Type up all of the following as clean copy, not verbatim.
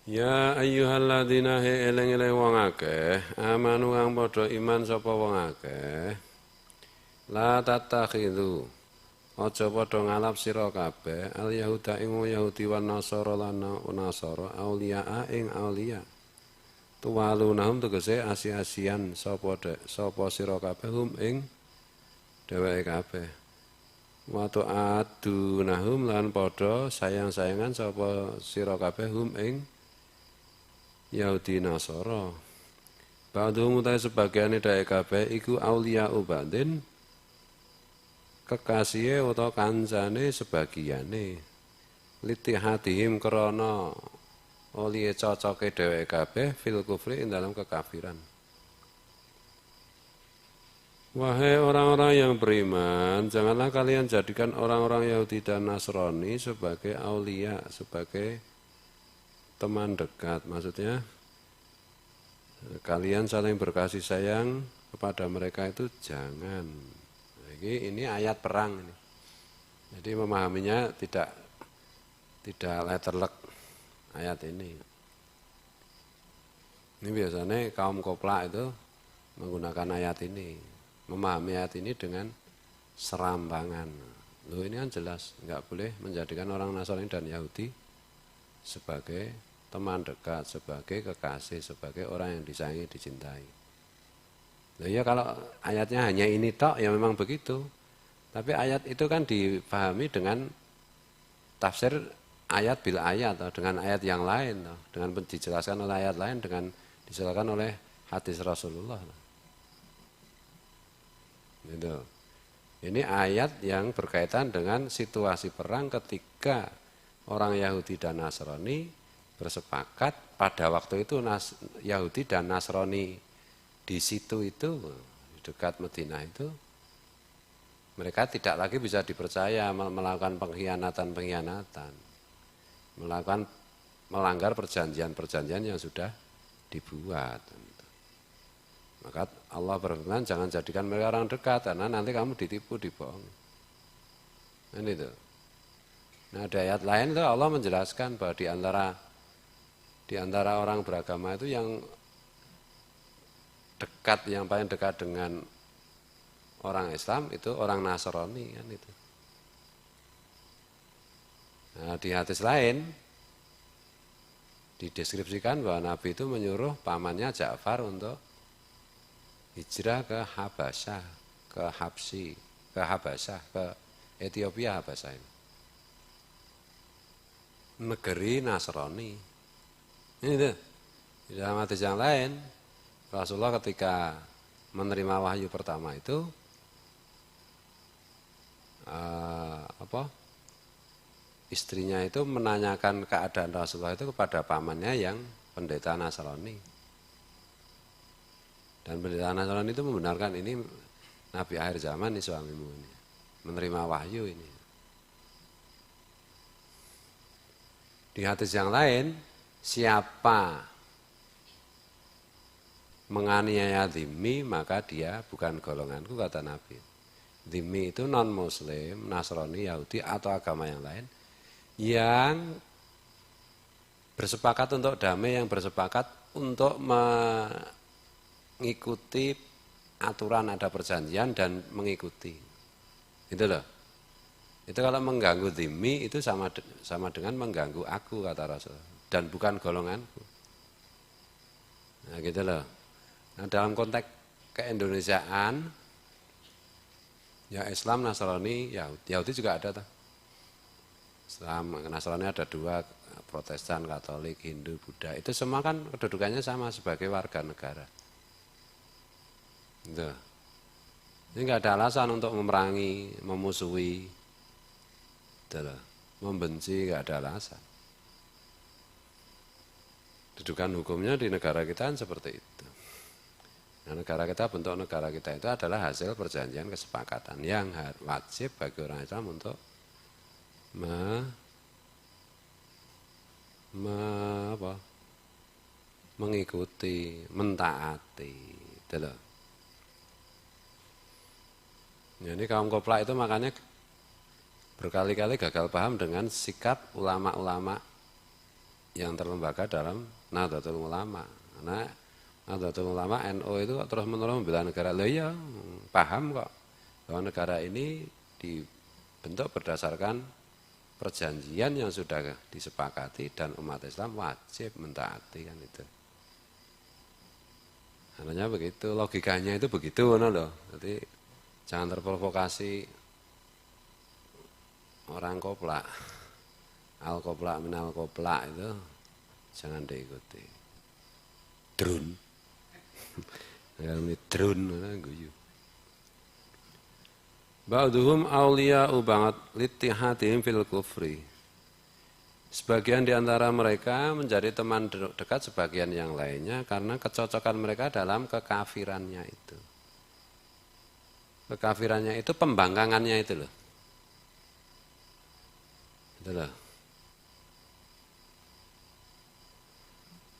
Ya ayyuhalladzina eling-eling wong akeh amanu kang padha iman sapa wong akeh la tattakhidhu aja padha ngalap sira kabeh al yahuda ing yahudi wan nasara lan nasara auliya ing auliya tuwalunahum tegese asi-asian sapa sira kabeh hum ing dheweke kabeh wa tu'adunahum lan padha sayang-sayangan sapa sira kabeh hum ing Yahudi Nasara. Ba'dhum utai sebagiane dae kabeh iku auliya ubadin kekasihe utawa kancane sebagiane. Litihatihim krana olihe cocoke dheweke kabeh fil kufri ing dalam kekafiran. Wahai orang-orang yang beriman, janganlah kalian jadikan orang-orang Yahudi dan Nasrani sebagai aulia, sebagai teman dekat. Maksudnya kalian saling berkasih sayang kepada mereka itu jangan. Ini ayat perang ini. Jadi memahaminya tidak letterlek ayat ini. Ini biasanya kaum koplak itu menggunakan ayat ini, memahami ayat ini dengan serampangan. Loh ini kan jelas nggak boleh menjadikan orang Nasrani dan Yahudi sebagai teman dekat, sebagai kekasih, sebagai orang yang disayangi, dicintai. Nah ya kalau ayatnya hanya ini tok, ya memang begitu. Tapi ayat itu kan dipahami dengan tafsir ayat bil ayat, dengan ayat yang lain, dengan dijelaskan oleh ayat lain, dengan dijelaskan oleh hadis Rasulullah. Gitu. Ini ayat yang berkaitan dengan situasi perang ketika orang Yahudi dan Nasrani bersepakat pada waktu itu Yahudi dan Nasrani di situ itu di dekat Madinah itu mereka tidak lagi bisa dipercaya melakukan pengkhianatan, melakukan melanggar perjanjian-perjanjian yang sudah dibuat. Maka Allah berfirman jangan jadikan mereka orang dekat karena nanti kamu ditipu, dibohongi. Kan itu. Nah, ada ayat lain itu Allah menjelaskan bahwa di antara orang beragama itu yang dekat, yang paling dekat dengan orang Islam itu orang Nasrani kan itu. Nah, di hadis lain dideskripsikan bahwa Nabi itu menyuruh pamannya Ja'far untuk hijrah ke Habasyah, ke Habasyah, ke Ethiopia Habasyah ini. Negeri Nasrani. Ini tuh, di dalam hadis yang lain, Rasulullah ketika menerima wahyu pertama itu, istrinya itu menanyakan keadaan Rasulullah itu kepada pamannya yang pendeta Nasrani. Dan pendeta Nasrani itu membenarkan ini Nabi akhir zaman ini suamimu ini, menerima wahyu ini. Di hadis yang lain, siapa menganiaya dhimmi maka dia bukan golonganku kata Nabi. Dhimmi itu non muslim, Nasrani, Yahudi atau agama yang lain yang bersepakat untuk damai, yang bersepakat untuk mengikuti aturan ada perjanjian dan mengikuti. Itu loh. Itu kalau mengganggu dhimmi itu sama dengan mengganggu aku kata Rasulullah. Dan bukan golonganku. Nah gitu loh. Nah dalam konteks keindonesiaan, ya Islam, Nasrani, Yahudi juga ada tuh. Islam, Nasrani ada dua, Protestan, Katolik, Hindu, Buddha. Itu semua kan kedudukannya sama sebagai warga negara. Gitu. Ini nggak ada alasan untuk memerangi, memusuhi, gitu loh. Membenci nggak ada alasan. Kedudukan hukumnya di negara kita kan seperti itu. Nah, bentuk negara kita itu adalah hasil perjanjian kesepakatan yang wajib bagi orang Islam untuk mengikuti, mentaati. Gitu. Jadi kaum koplak itu makanya berkali-kali gagal paham dengan sikap ulama-ulama yang terlembaga dalam Nahdlatul Ulama. Karena Nahdlatul Ulama NU itu terus-menerus membela negara. Lah ya, paham kok bahwa negara ini dibentuk berdasarkan perjanjian yang sudah disepakati dan umat Islam wajib mentaati kan itu. Hanya begitu, logikanya itu begitu loh. Jadi jangan terprovokasi orang koplak. Al-koplak minal koplak itu jangan diikuti. Drun. Ini drun guyu. Ba'duhum awliya'u banget litihadihim fil kufri. Sebagian di antara mereka menjadi teman dekat sebagian yang lainnya karena kecocokan mereka dalam kekafirannya itu. Kekafirannya itu pembangkangannya itu loh. Itu loh.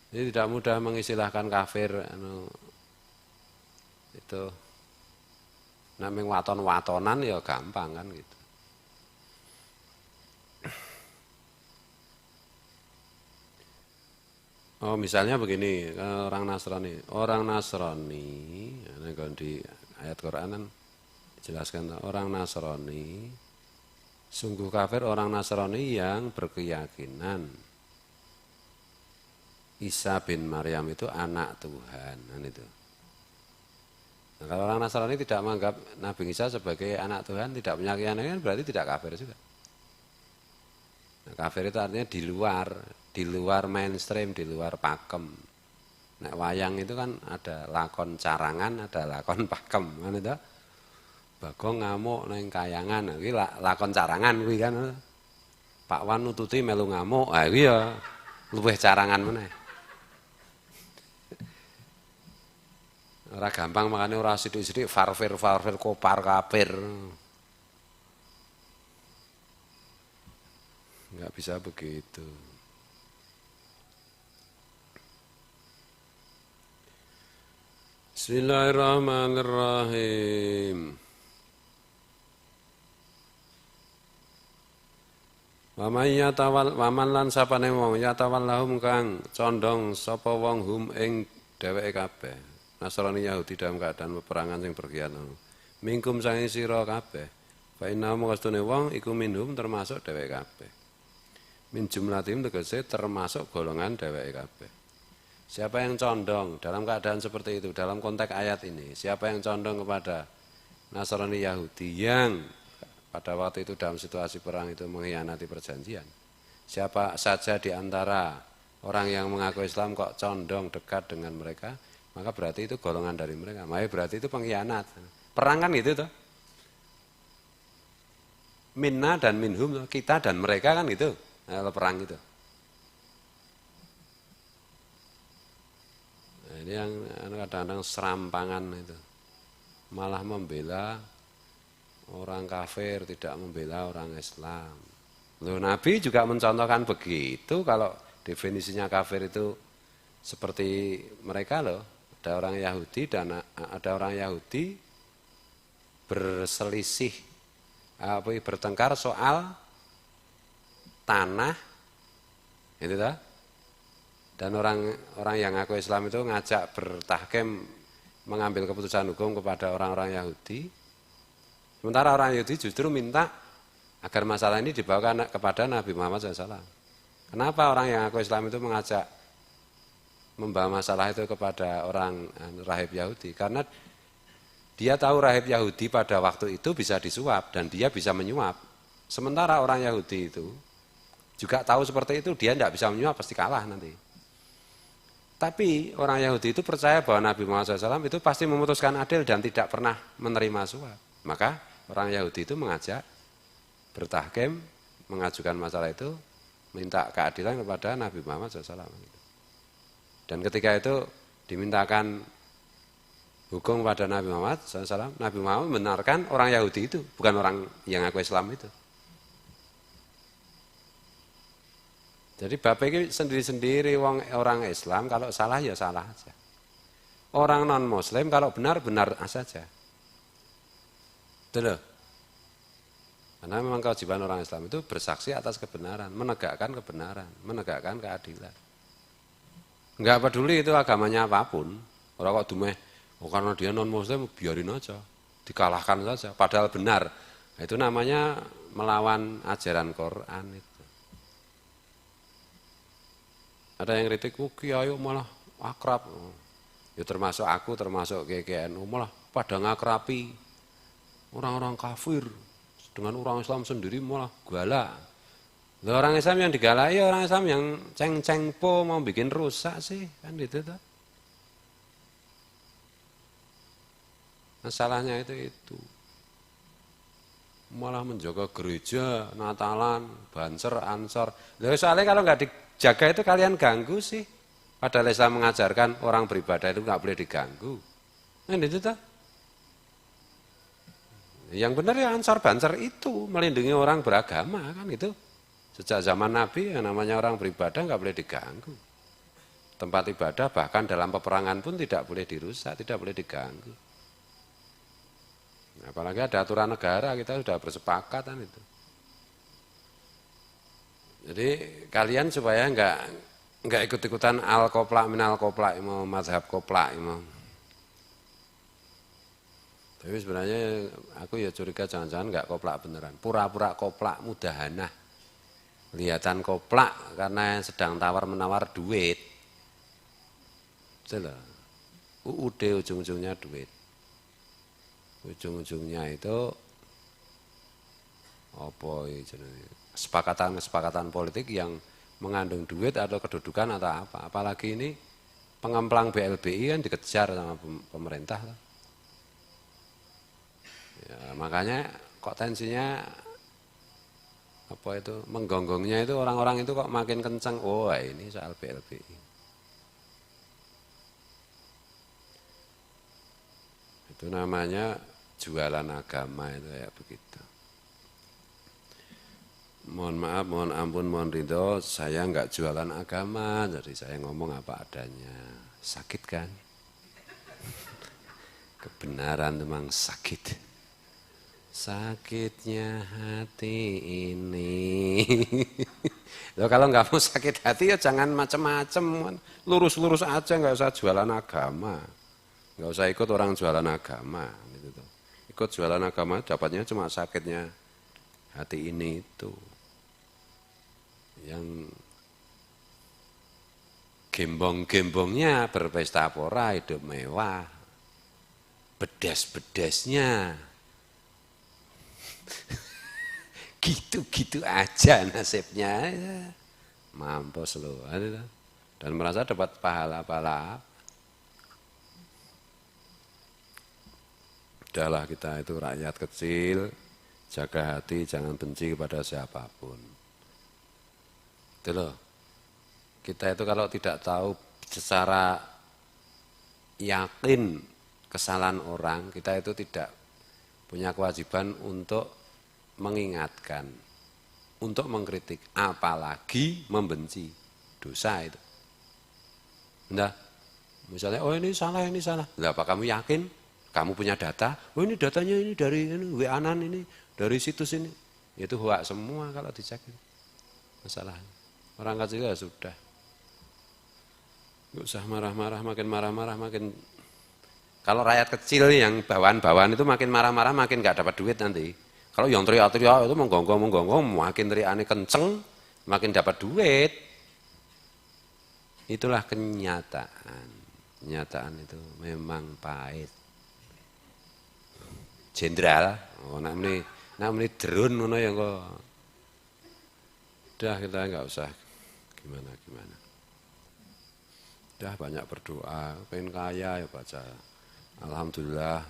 Jadi tidak mudah mengistilahkan kafir itu namanya waton-watonan ya gampang kan gitu. Oh misalnya begini, orang Nasrani. Orang Nasrani, di ayat Quran kan dijelaskan orang Nasrani, sungguh kafir orang Nasrani yang berkeyakinan Isa bin Maryam itu anak Tuhan. Kan itu. Nah, kalau orang Nasrani tidak menganggap Nabi Isa sebagai anak Tuhan, tidak punya keyakinan, berarti tidak kafir juga. Nah, kafir itu artinya di luar mainstream, di luar pakem. Nek wayang itu kan ada lakon carangan, ada lakon pakem, kan itu. Bagong ngamuk neng kayangan, iki lakon carangan kuwi kan. Pak Wan nututi melu ngamuk, ah iki ya luwih carangan meneh. Ora gampang makane ora sithik-sithik farfir kopar kafir. Enggak bisa begitu. Bismillahirrahmanirrahim. Waman lan sapane wong yatawallahum kang condong sapa wong hum ing dheweke kabeh. Nasrani Yahudi dalam keadaan peperangan sing berkhianat. Mingkum sange sira kabeh. Fa inna maqastune wong iku minhum termasuk dheweke kabeh. Min jumlatim tegese termasuk golongan dheweke kabeh. Siapa yang condong dalam keadaan seperti itu, dalam konteks ayat ini, siapa yang condong kepada Nasrani Yahudi yang pada waktu itu dalam situasi perang itu mengkhianati perjanjian. Siapa saja di antara orang yang mengaku Islam kok condong dekat dengan mereka, maka berarti itu golongan dari mereka. Maka berarti itu pengkhianat. Perang kan gitu tuh. Minna dan minhum, kita dan mereka kan gitu. Kalau perang gitu. Nah, ini yang kadang-kadang serampangan itu. Malah membela orang kafir, tidak membela orang Islam. Loh, Nabi juga mencontohkan begitu kalau definisinya kafir itu seperti mereka loh. Ada orang Yahudi dan ada orang Yahudi berselisih bertengkar soal tanah itu dah. Dan orang yang ngaku Islam itu ngajak bertahkim mengambil keputusan hukum kepada orang-orang Yahudi. Sementara orang Yahudi justru minta agar masalah ini dibawa kepada Nabi Muhammad SAW. Kenapa orang yang ngaku Islam itu mengajak membawa masalah itu kepada orang rahib Yahudi? Karena dia tahu rahib Yahudi pada waktu itu bisa disuap dan dia bisa menyuap. Sementara orang Yahudi itu juga tahu seperti itu, dia tidak bisa menyuap, pasti kalah nanti. Tapi orang Yahudi itu percaya bahwa Nabi Muhammad SAW itu pasti memutuskan adil dan tidak pernah menerima suap. Maka orang Yahudi itu mengajak bertahkim, mengajukan masalah itu, minta keadilan kepada Nabi Muhammad SAW. Dan ketika itu dimintakan hukum pada Nabi Muhammad SAW, Nabi Muhammad membenarkan orang Yahudi itu, bukan orang yang ngaku Islam itu. Jadi bapak ini sendiri-sendiri orang Islam, kalau salah ya salah saja. Orang non-Muslim kalau benar saja. Betul. Karena memang kewajiban orang Islam itu bersaksi atas kebenaran, menegakkan kebenaran, menegakkan keadilan. Enggak peduli itu agamanya apapun. Orang kok dumeh, oh karena dia non muslim biarin aja, dikalahkan saja. Padahal benar. Itu namanya melawan ajaran Quran itu. Ada yang kritik, oh kiai malah akrab. Ya termasuk aku, termasuk KKNU malah pada ngakrapi orang-orang kafir. Dengan orang Islam sendiri malah galak. Orang Islam yang digalai, orang Islam yang ceng-cengpo mau bikin rusak sih, kan gitu tuh. Masalahnya itu. Malah menjaga gereja, Natalan, Banser, Ansor. Lalu soalnya kalau nggak dijaga itu kalian ganggu sih. Padahal Islam mengajarkan orang beribadah itu nggak boleh diganggu. Kan itu tuh. Yang benar ya Ansor Banser itu melindungi orang beragama kan itu. Sejak zaman Nabi yang namanya orang beribadah nggak boleh diganggu. Tempat ibadah bahkan dalam peperangan pun tidak boleh dirusak, tidak boleh diganggu. Apalagi ada aturan negara kita sudah bersepakat kan itu. Jadi kalian supaya nggak ikut-ikutan al-qoplak minal qoplak mau mazhab qoplak mau. Tapi sebenarnya aku ya curiga jangan-jangan nggak koplak beneran. Pura-pura koplak mudahanah. Kelihatan koplak karena sedang tawar-menawar duit. Betul. UUD ujung-ujungnya duit. Ujung-ujungnya itu apa ya kesepakatan politik yang mengandung duit atau kedudukan atau apa. Apalagi ini pengemplang BLBI kan dikejar sama pemerintah. Ya, makanya kok tensinya apa itu menggonggongnya itu orang-orang itu kok makin kencang. Oh ini soal BLBI. Itu namanya jualan agama itu ya begitu. Mohon maaf, mohon ampun, mohon ridho, saya enggak jualan agama, jadi saya ngomong apa adanya. Sakit kan? Kebenaran memang sakit. Sakitnya hati ini. Loh, kalau nggak mau sakit hati ya jangan macem-macem. Lurus-lurus aja, nggak usah jualan agama. Nggak usah ikut orang jualan agama. Gitu. Ikut jualan agama dapatnya cuma sakitnya hati ini itu. Yang gembong-gembongnya berpesta pora, hidup mewah. Bedes-bedesnya gitu-gitu aja nasibnya, mampus loh, dan merasa dapat pahala-pahala. Udahlah kita itu rakyat kecil, jaga hati, jangan benci kepada siapapun. Itu loh, kita itu kalau tidak tahu secara yakin kesalahan orang, kita itu tidak punya kewajiban untuk mengingatkan, untuk mengkritik, apalagi membenci. Dosa itu. Nah, misalnya, oh ini salah. Nah, apa kamu yakin? Kamu punya data? Oh ini datanya ini dari ini, WA-an ini, dari situs ini. Itu hoax semua kalau dicek. Masalahnya. Orang kecil ya sudah. Nggak usah marah-marah, makin marah-marah, makin... Kalau rakyat kecil yang bawaan-bawaan itu makin marah-marah, makin nggak dapat duit nanti. Kalau yang teriak-teriak itu menggonggong, makin teriaknya kenceng, makin dapat duit. Itulah kenyataan. Kenyataan itu memang pahit. Jenderal, oh nak meni drone ngono ya kok. Udah kita nggak usah gimana. Udah banyak berdoa, pengen kaya ya baca. Alhamdulillah,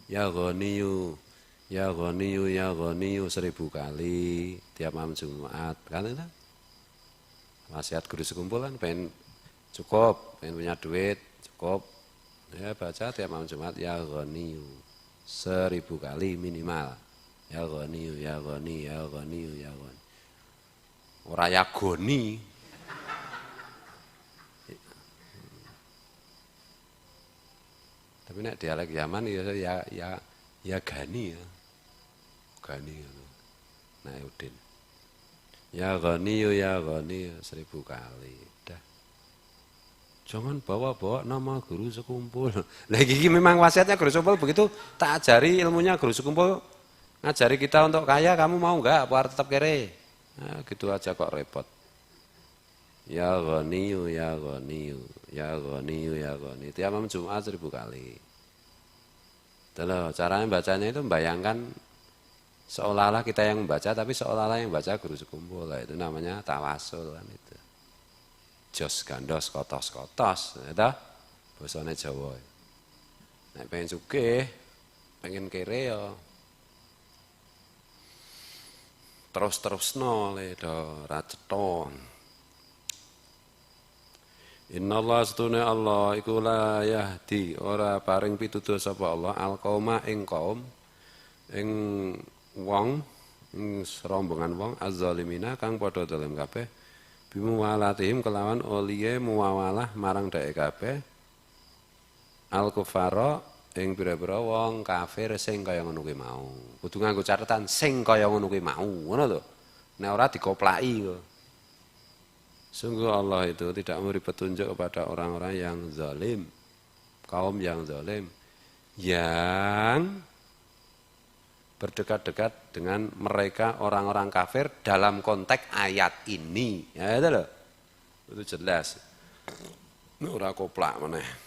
ya Ghaniyu, ya Ghaniyu, ya Ghaniyu 1000 kali tiap malam Jumat. Kan itu? Wasiat guru sekumpul kan pengen cukup, pengen punya duit, cukup. Ya baca tiap malam Jumat, ya Ghaniyu 1000 kali minimal. Ya Ghaniyu, ya Ghani, ya Ghaniyu, ya Ghani. Ora ya Goni. Tapi nek dialek Yaman ya Gani ya. Gani. Nahyuddin. Ya Ghaniyu ya Ghani 1000 kali. Udah. Jangan bawa-bawa nama guru sekumpul. Lagi memang wasiatnya guru sekumpul begitu, tak ajari ilmunya guru sekumpul. Ngajari kita untuk kaya, kamu mau enggak? Apa tetap kere? Nah, gitu aja kok repot. Ya Ghaniyu ya Ghaniyu ya Ghaniyu ya Ghani. Tiap malam Jumat 1000 kali. Tuh, caranya bacanya itu membayangkan seolah-olah kita yang membaca, tapi seolah-olah yang baca guru sekumpul. Nah, itu namanya tawasul kan itu. Jos gandos kotos-kotos, itu basane Jawa. Nek pengen sugih, pengen kere ya terus-terusno le do ra cetha. Innallaha astune Allah iku la yahdi ora paring pitutur sapa Allah alqauma ing kaum ing wong ing rombongan wong azzalimina kang padha zalim kabeh bimuwalatihim kelawan oliye muwawalah marang dhek kabeh al kufara ing pira-pira wong kafir sing kaya ngono kuwi mau. Kudu nganggo catatan sing kaya ngono kuwi mau, ngono lho. Nek ora dikoplaki kok. Sungguh Allah itu tidak memberi petunjuk kepada orang-orang yang zalim, kaum yang zalim, yang berdekat-dekat dengan mereka orang-orang kafir dalam konteks ayat ini. Ya itu loh. Itu jelas. Ora koplak meneh.